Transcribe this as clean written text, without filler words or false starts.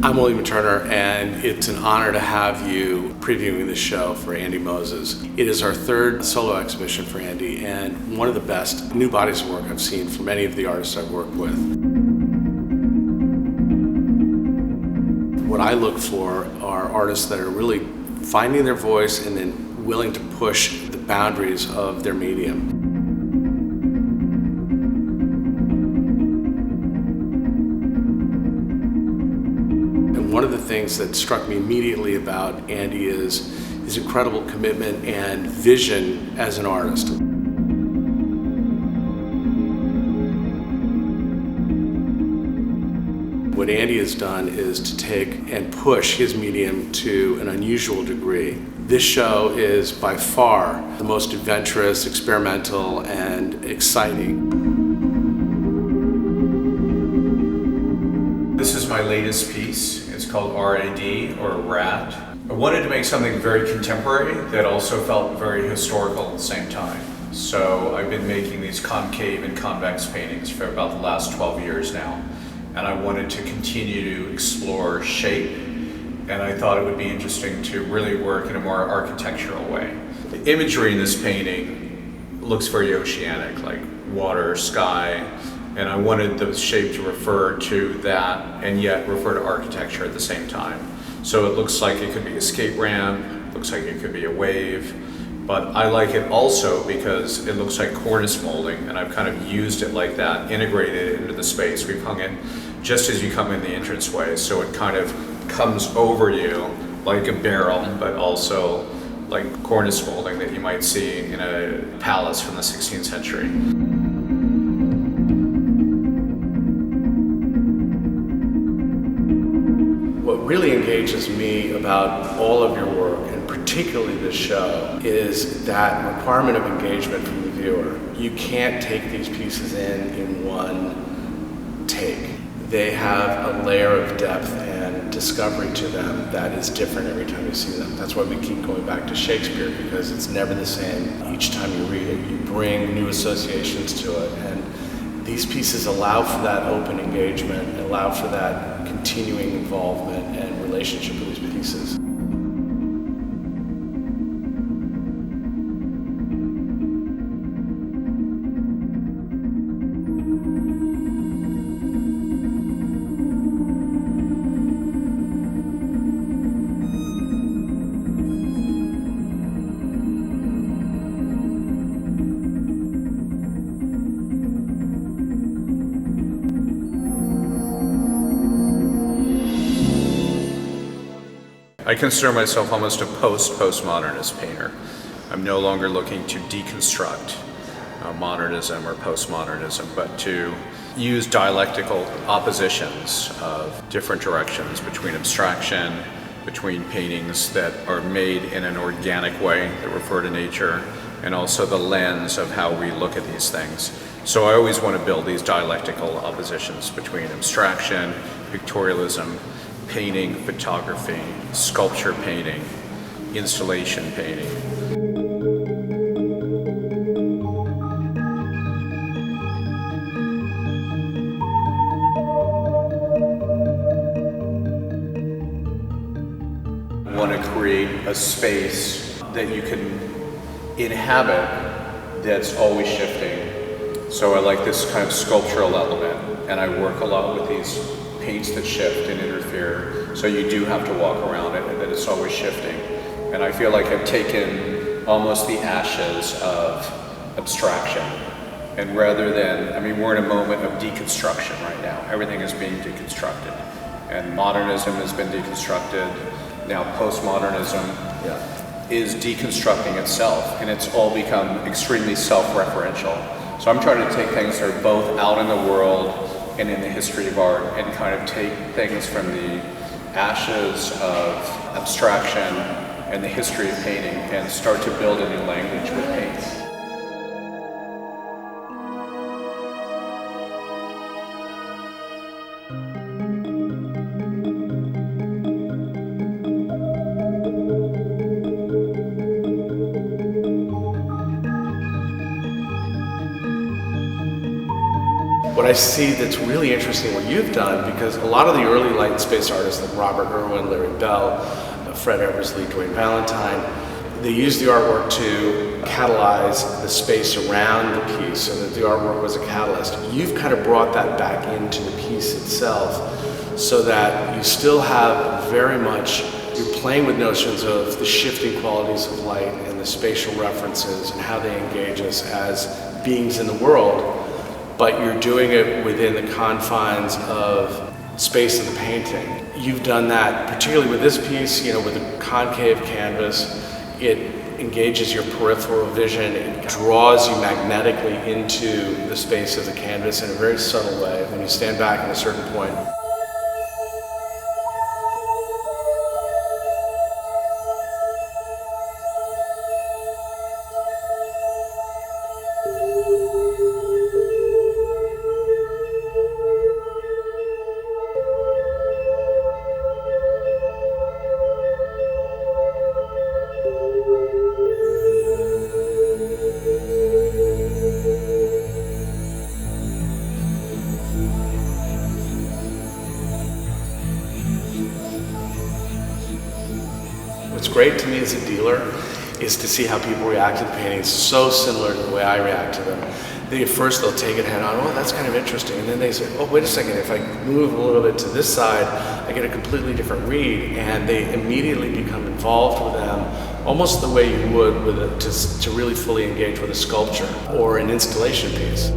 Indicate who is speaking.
Speaker 1: I'm William Turner, and it's an honor to have you previewing the show for Andy Moses. It is our third solo exhibition for Andy, and one of the best new bodies of work I've seen from any of the artists I've worked with. What I look for are artists that are really finding their voice and then willing to push the boundaries of their medium. One of the things that struck me immediately about Andy is his incredible commitment and vision as an artist. What Andy has done is to take and push his medium to an unusual degree. This show is by far the most adventurous, experimental, and exciting.
Speaker 2: This is my latest piece. It's called RAD, or RAD. I wanted to make something very contemporary that also felt very historical at the same time. So I've been making these concave and convex paintings for about the last 12 years now. And I wanted to continue to explore shape. And I thought it would be interesting to really work in a more architectural way. The imagery in this painting looks very oceanic, like water, sky. And I wanted the shape to refer to that and yet refer to architecture at the same time. So it looks like it could be a skate ramp, looks like it could be a wave, but I like it also because it looks like cornice molding, and I've kind of used it like that, integrated it into the space. We've hung it just as you come in the entranceway, so it kind of comes over you like a barrel, but also like cornice molding that you might see in a palace from the 16th century.
Speaker 1: What really engages me about all of your work, and particularly this show, is that requirement of engagement from the viewer. You can't take these pieces in one take. They have a layer of depth and discovery to them that is different every time you see them. That's why we keep going back to Shakespeare, because it's never the same each time you read it. You bring new associations to it, and these pieces allow for that open engagement, allow for that continuing involvement and relationship with these pieces.
Speaker 2: I consider myself almost a postmodernist painter. I'm no longer looking to deconstruct modernism or postmodernism, but to use dialectical oppositions of different directions between abstraction, between paintings that are made in an organic way that refer to nature, and also the lens of how we look at these things. So I always want to build these dialectical oppositions between abstraction, pictorialism, painting, photography, sculpture painting, installation painting. I want to create a space that you can inhabit that's always shifting. So I like this kind of sculptural element, and I work a lot with these paints that shift and interfere, so you do have to walk around it and that it's always shifting. And I feel like I've taken almost the ashes of abstraction, and rather than, I mean, we're in a moment of deconstruction right now. Everything is being deconstructed, and modernism has been deconstructed. Now postmodernism is deconstructing itself, and it's all become extremely self-referential. So I'm trying to take things that are both out in the world and in the history of art, and kind of take things from the ashes of abstraction and the history of painting and start to build a new language with paint.
Speaker 1: What I see that's really interesting what you've done, because a lot of the early light and space artists like Robert Irwin, Larry Bell, Fred Eversley, Dwayne Valentine, they used the artwork to catalyze the space around the piece so that the artwork was a catalyst. You've kind of brought that back into the piece itself so that you still have very much, you're playing with notions of the shifting qualities of light and the spatial references and how they engage us as beings in the world, but you're doing it within the confines of space of the painting. You've done that particularly with this piece, with a concave canvas. It engages your peripheral vision, it draws you magnetically into the space of the canvas in a very subtle way when you stand back at a certain point. What's great to me as a dealer is to see how people react to the paintings so similar to the way I react to them. At first they'll take it head on, oh, that's kind of interesting, and then they say, oh, wait a second, if I move a little bit to this side, I get a completely different read, and they immediately become involved with them, almost the way you would with to really fully engage with a sculpture or an installation piece.